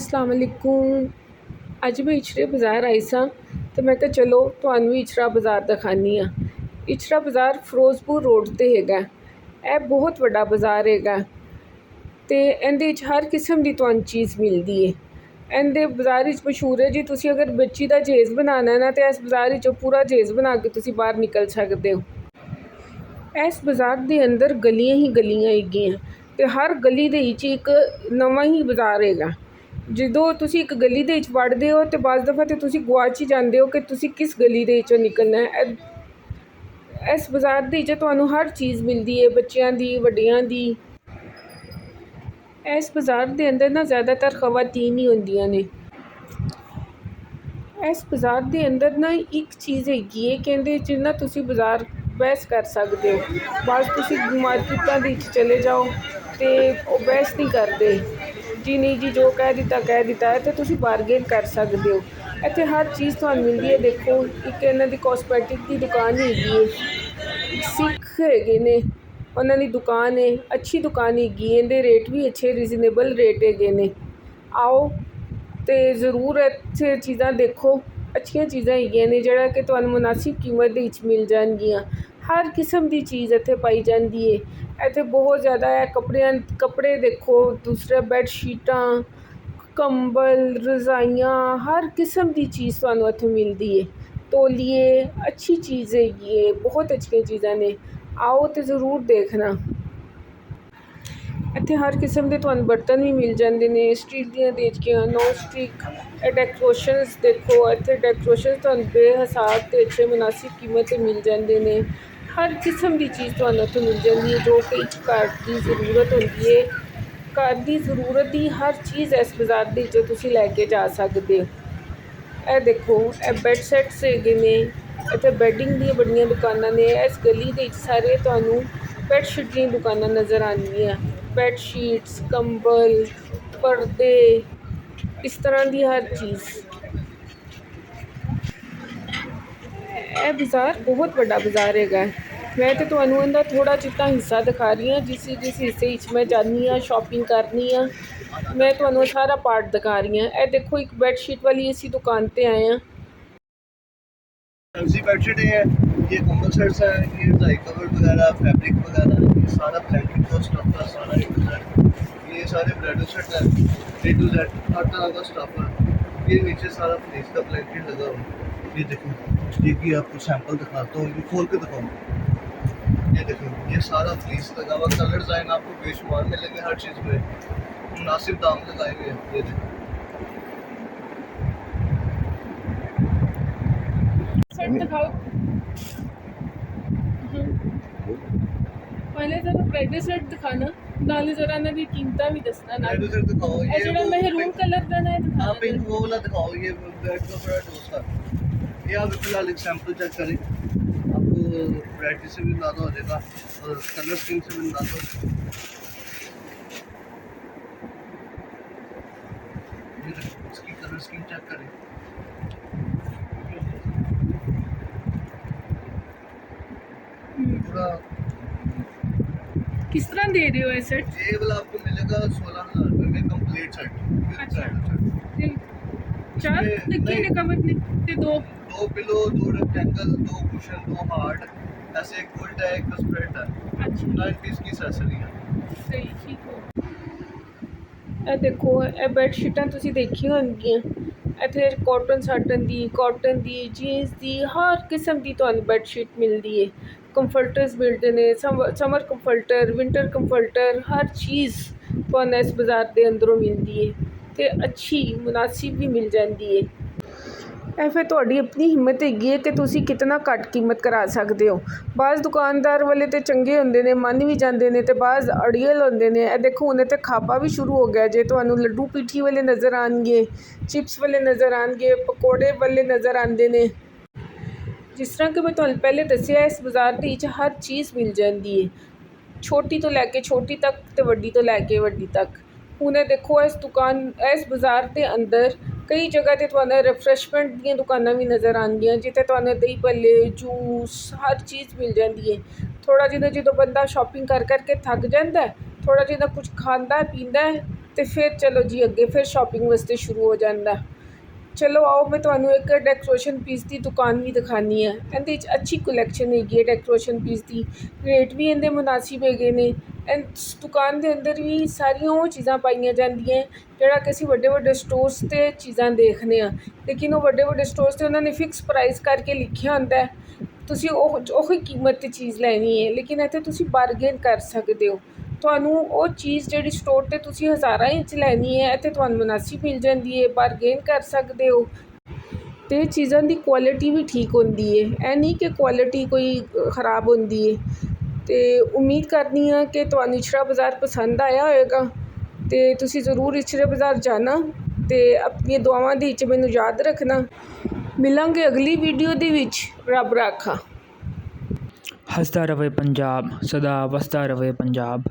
अस्सलाम वालेकुम। अज मैं इचरे बाज़ार आई सां ते मैं कहा चलो तुहानूं इचरा बाज़ार दिखानी आ। इचरा बाज़ार फिरोज़पुर रोड ते हैगा। ਇਹ बहुत वड्डा बाज़ार हैगा ते इहदे विच हर किस्म दी तुहानूं चीज़ मिलदी है। इहदे बाज़ार विच मशहूर है जी, तुसीं अगर बच्ची दा जहेज़ बनाना है ना तो इस बाज़ार विचों पूरा जहेज़ बना के तुसीं बाहर निकल सकदे हो। इस बाज़ार दे अंदर गलियां ही गलियां हैगियां ते हर गली दे विच एक नवां ही बाज़ार हैगा। ਜਦੋਂ ਤੁਸੀਂ ਇੱਕ ਗਲੀ ਦੇ ਵਿੱਚ ਵੜਦੇ ਹੋ ਤਾਂ ਬਾਜ਼ ਦਫਾ ਤਾਂ ਤੁਸੀਂ ਗੁਆਚ ਹੀ ਜਾਂਦੇ ਹੋ ਕਿ ਤੁਸੀਂ ਕਿਸ ਗਲੀ ਦੇ ਵਿੱਚੋਂ ਨਿਕਲਣਾ ਹੈ। ਇਸ ਬਾਜ਼ਾਰ ਦੇ ਵਿੱਚ ਤੁਹਾਨੂੰ ਹਰ ਚੀਜ਼ ਮਿਲਦੀ ਹੈ, ਬੱਚਿਆਂ ਦੀ, ਵੱਡਿਆਂ ਦੀ। ਇਸ ਬਾਜ਼ਾਰ ਦੇ ਅੰਦਰ ਨਾ ਜ਼ਿਆਦਾਤਰ ਖਵਾਤੀਨ ਹੀ ਹੁੰਦੀਆਂ ਨੇ। ਇਸ ਬਾਜ਼ਾਰ ਦੇ ਅੰਦਰ ਨਾ ਇੱਕ ਚੀਜ਼ ਹੈਗੀ ਹੈ ਕਿ ਇਹਦੇ 'ਚ ਨਾ ਤੁਸੀਂ ਬਾਜ਼ਾਰ ਬਹਿਸ ਕਰ ਸਕਦੇ ਹੋ। ਬਾਜ਼ ਤੁਸੀਂ ਮਾਰਕੀਟਾਂ ਦੇ ਵਿੱਚ ਚਲੇ ਜਾਓ ਤੇ ਉਹ ਬਹਿਸ ਨਹੀਂ ਕਰਦੇ जी नहीं जी, जो कह दिता है तो तुसी बारगेन कर सकते हो। इत्थे हर चीज़ तुहानूं मिलदी है। देखो एक इन्हां दी कॉस्मैटिक की दुकान हैगी है, सिख हैगे ने, उन्हां दी दुकान है, अच्छी दुकान हैगी है। इहदे रेट भी अच्छे रीजनेबल रेट हैगे ने। आओ तो ज़रूर इत्थे चीज़ां देखो, अच्छियां चीज़ां हैगियां ने जिहड़ा कि तुहानूं मुनासिब कीमत दे विच मिल जाणगियां। हर किस्म की चीज़ इत्थे पाई जाती है। इत्थे बहुत ज़्यादा है कपड़े देखो, दूसरा बैडशीटां, कंबल, रज़ाइयाँ, हर किस्म की चीज़ तुहानूं इत्थे मिलती है। तौलिए, अच्छी चीज़ हैगी है, बहुत अच्छी चीज़ां ने। आओ तो ज़रूर देखना। इत्थे हर किस्म के तुहानूं बर्तन भी मिल जाते हैं, स्टील दियां देचकियां, नॉन स्टिक। डेकोरेशनस देखो, इत्थे डेकोरेशन तुहानूं बेहिसाब ते अच्छे मुनासिब कीमत ते मिल जाते हैं। हर किस्म की चीज़ तुहानूं इत्थे मिल जाती है जो कि घर की ज़रूरत होती है। घर की ज़रूरत की हर चीज़ इस बाज़ार दे विचों तुसीं लैके जा सकदे हो। ਇਹ देखो, ਇਹ बैड सैट्स हैगे ने। इत्थे बैडिंग दी बड़ियां दुकानां ने। इस गली दे विच सारे तुहानूं बैडशीट दी दुकानां नज़र आउणगीਆਂ। बैडशीट्स, कंबल, पर्दे, इस तरह की हर चीज़। यह बाज़ार बहुत बड़ा बाज़ार हैगा। मैं तो तुहानूं इहदा थोड़ा जितना हिस्सा दिखा रही हाँ, जिस हिस्से विच मैं जानी हाँ, शॉपिंग करनी हाँ, मैं तुहानूं सारा पार्ट दिखा रही हाँ। यह देखो, एक बैडशीट वाली इसी दुकान पर आए हैं। फैंसी बेडशीट है, ये कंबल सेट्स है, ये रज़ाई कवर वगैरह, फैब्रिक वगैरह, ये सारा ब्लैंकेट का स्टफ है, सारा A to Z। ये सारे ब्राइडल सेट है, A to Z, हर तरह का स्टफ है। ये नीचे सारा फ्लेस का ब्लैंकेट लगा हुआ। ये देखो, ये की आपको सैंपल दिखाता हूँ, ये खोल के दिखाऊँ। ये देखो, ये सारा फ्लेस लगा हुआ, कलर डिज़ाइन आपको बेशुमार मिलेंगे हर चीज़ में, मुनासिब दाम लगाए हुए हैं। ये देखो, दिखाओ पहले जरा ब्राइडल सेट दिखाना, नाले जरा इन्हां दी कीमतां भी दसना नाल। ब्राइडल सेट दिखाओ। ये जेड़ा महरून कलर दा ना दिखाना। हाँ, पिंक वो वाला दिखाओ। ये बेड का बड़ा डोसा। ये आप फिलहाल एक सैंपल चेक करें, आपको वैरायटी से भी अंदाजा हो जाएगा और कलर स्कीम से भी अंदाजा हो जाएगा। ये देखो, इसकी कलर स्कीम चेक करें। पूरा किस तरह दे रहे हो ये सेट? ये वाला आपको मिलेगा 16,000 रुपये में कंप्लीट सेट। अच्छा। सेट चार इसमें तकिए ने कवर ने दो 2 पिलो, 2 रेक्टेंगल, 2 कुशन, 2 हार्ड, ऐसे एक फुल्ट है, एक स्प्रेड है। अच्छा, 9 पीस की एक्सेसरी है। सही ठीक हो। ਇਹ ਦੇਖੋ, ਇਹ ਬੈਡਸ਼ੀਟਾਂ ਤੁਸੀਂ ਦੇਖੀਆਂ ਹੋਣਗੀਆਂ। ਇੱਥੇ ਕਾਟਨ ਦੀ, ਜੀਨਸ ਦੀ, ਹਰ ਕਿਸਮ ਦੀ ਤੁਹਾਨੂੰ ਬੈਡਸ਼ੀਟ ਮਿਲਦੀ ਹੈ। ਕੰਫਰਟਰਸ ਮਿਲਦੇ ਨੇ, ਸਮਰ ਕੰਫਰਟਰ, ਵਿੰਟਰ ਕੰਫਰਟਰ, ਹਰ ਚੀਜ਼ ਤੁਹਾਨੂੰ ਇਸ ਬਾਜ਼ਾਰ ਦੇ ਅੰਦਰੋਂ ਮਿਲਦੀ ਹੈ ਅਤੇ ਅੱਛੀ ਮੁਨਾਸਿਬ ਵੀ ਮਿਲ ਜਾਂਦੀ ਹੈ। ਇਹ ਫਿਰ ਤੁਹਾਡੀ ਆਪਣੀ ਹਿੰਮਤ ਹੈਗੀ ਹੈ ਕਿ ਤੁਸੀਂ ਕਿਤਨਾ ਘੱਟ ਕੀਮਤ ਕਰਾ ਸਕਦੇ ਹੋ। ਬਾਜ਼ ਦੁਕਾਨਦਾਰ ਵਾਲੇ ਤਾਂ ਚੰਗੇ ਹੁੰਦੇ ਨੇ, ਮੰਨ ਵੀ ਜਾਂਦੇ ਨੇ, ਅਤੇ ਬਾਜ਼ ਅੜੀਅਲ ਹੁੰਦੇ ਨੇ। ਇਹ ਦੇਖੋ, ਹੁਣ ਇੱਥੇ ਖਾਪਾ ਵੀ ਸ਼ੁਰੂ ਹੋ ਗਿਆ ਜੇ। ਤੁਹਾਨੂੰ ਲੱਡੂ ਪੀਠੀ ਵਾਲੇ ਨਜ਼ਰ ਆਉਣਗੇ, ਚਿਪਸ ਵਾਲੇ ਨਜ਼ਰ ਆਉਣਗੇ, ਪਕੌੜੇ ਵਾਲੇ ਨਜ਼ਰ ਆਉਂਦੇ ਨੇ। ਜਿਸ ਤਰ੍ਹਾਂ ਕਿ ਮੈਂ ਤੁਹਾਨੂੰ ਪਹਿਲੇ ਦੱਸਿਆ, ਇਸ ਬਾਜ਼ਾਰ ਦੇ ਵਿੱਚ ਹਰ ਚੀਜ਼ ਮਿਲ ਜਾਂਦੀ ਹੈ, ਛੋਟੀ ਤੋਂ ਲੈ ਕੇ ਛੋਟੀ ਤੱਕ ਅਤੇ ਵੱਡੀ ਤੋਂ ਲੈ ਕੇ ਵੱਡੀ ਤੱਕ। ਹੁਣ ਇਹ ਦੇਖੋ, ਇਸ ਬਾਜ਼ਾਰ ਦੇ ਅੰਦਰ ਕਈ ਜਗ੍ਹਾ 'ਤੇ ਤੁਹਾਨੂੰ ਰਿਫਰੈਸ਼ਮੈਂਟ ਦੀਆਂ ਦੁਕਾਨਾਂ ਵੀ ਨਜ਼ਰ ਆਉਣਗੀਆਂ, ਜਿੱਥੇ ਤੁਹਾਨੂੰ ਦਹੀਂ ਭੱਲੇ, ਜੂਸ, ਹਰ ਚੀਜ਼ ਮਿਲ ਜਾਂਦੀ ਹੈ। ਥੋੜ੍ਹਾ ਜਿਹਾ ਜਦੋਂ ਬੰਦਾ ਸ਼ੋਪਿੰਗ ਕਰ ਕਰਕੇ ਥੱਕ ਜਾਂਦਾ, ਥੋੜ੍ਹਾ ਜਿਹਾ ਕੁਝ ਖਾਂਦਾ ਪੀਂਦਾ ਤੇ ਫਿਰ ਚਲੋ ਜੀ ਅੱਗੇ ਫਿਰ ਸ਼ਾਪਿੰਗ ਵਾਸਤੇ ਸ਼ੁਰੂ ਹੋ ਜਾਂਦਾ। ਚਲੋ ਆਓ ਮੈਂ ਤੁਹਾਨੂੰ ਇੱਕ ਡੈਕੋਰੇਸ਼ਨ ਪੀਸ ਦੀ ਦੁਕਾਨ ਵੀ ਦਿਖਾਉਂਦੀ ਹਾਂ। ਇਹਦੇ 'ਚ ਅੱਛੀ ਕਲੈਕਸ਼ਨ ਹੈਗੀ ਹੈ ਡੈਕੋਰੇਸ਼ਨ ਪੀਸ ਦੀ, ਰੇਟ ਵੀ ਇਹਦੇ ਮੁਨਾਸਿਬ ਹੈਗੇ ਨੇ। ਇਸ ਦੁਕਾਨ ਦੇ ਅੰਦਰ ਵੀ ਸਾਰੀਆਂ ਉਹ ਚੀਜ਼ਾਂ ਪਾਈਆਂ ਜਾਂਦੀਆਂ ਜਿਹੜਾ ਕਿ ਅਸੀਂ ਵੱਡੇ ਵੱਡੇ ਸਟੋਰਸ 'ਤੇ ਚੀਜ਼ਾਂ ਦੇਖਦੇ ਹਾਂ, ਲੇਕਿਨ ਉਹ ਵੱਡੇ ਵੱਡੇ ਸਟੋਰਸ 'ਤੇ ਉਹਨਾਂ ਨੇ ਫਿਕਸ ਪ੍ਰਾਈਸ ਕਰਕੇ ਲਿਖਿਆ ਹੁੰਦਾ, ਤੁਸੀਂ ਉਹੀ ਕੀਮਤ 'ਤੇ ਚੀਜ਼ ਲੈਣੀ ਹੈ। ਲੇਕਿਨ ਇੱਥੇ ਤੁਸੀਂ ਬਾਰਗੇਨ ਕਰ ਸਕਦੇ ਹੋ, ਤੁਹਾਨੂੰ ਉਹ ਚੀਜ਼ ਜਿਹੜੀ ਸਟੋਰ 'ਤੇ ਤੁਸੀਂ ਹਜ਼ਾਰਾਂ ਇੰਚ ਲੈਣੀ ਹੈ ਇੱਥੇ ਤੁਹਾਨੂੰ ਮੁਨਾਸਿਬ ਮਿਲ ਜਾਂਦੀ ਹੈ, ਬਾਰਗੇਨ ਕਰ ਸਕਦੇ ਹੋ। ਅਤੇ ਚੀਜ਼ਾਂ ਦੀ ਕੁਆਲਿਟੀ ਵੀ ਠੀਕ ਹੁੰਦੀ ਹੈ, ਇਹ ਨਹੀਂ ਕਿ ਕੁਆਲਿਟੀ ਕੋਈ ਖ਼ਰਾਬ ਹੁੰਦੀ ਹੈ। ਅਤੇ ਉਮੀਦ ਕਰਦੀ ਹਾਂ ਕਿ ਤੁਹਾਨੂੰ ਇਸ਼ਰਾ ਬਾਜ਼ਾਰ ਪਸੰਦ ਆਇਆ ਹੋਏਗਾ ਅਤੇ ਤੁਸੀਂ ਜ਼ਰੂਰ ਇਸ਼ਰਾ ਬਾਜ਼ਾਰ ਜਾਣਾ ਅਤੇ ਆਪਣੀਆਂ ਦੁਆਵਾਂ ਦੇ ਵਿੱਚ ਮੈਨੂੰ ਯਾਦ ਰੱਖਣਾ। ਮਿਲਾਂਗੇ ਅਗਲੀ ਵੀਡੀਓ ਦੇ ਵਿੱਚ। ਰੱਬ ਰਾਖਾ। ਹੱਸਦਾ ਰਵੇ ਪੰਜਾਬ, ਸਦਾ ਵਸਦਾ ਰਵੇ ਪੰਜਾਬ।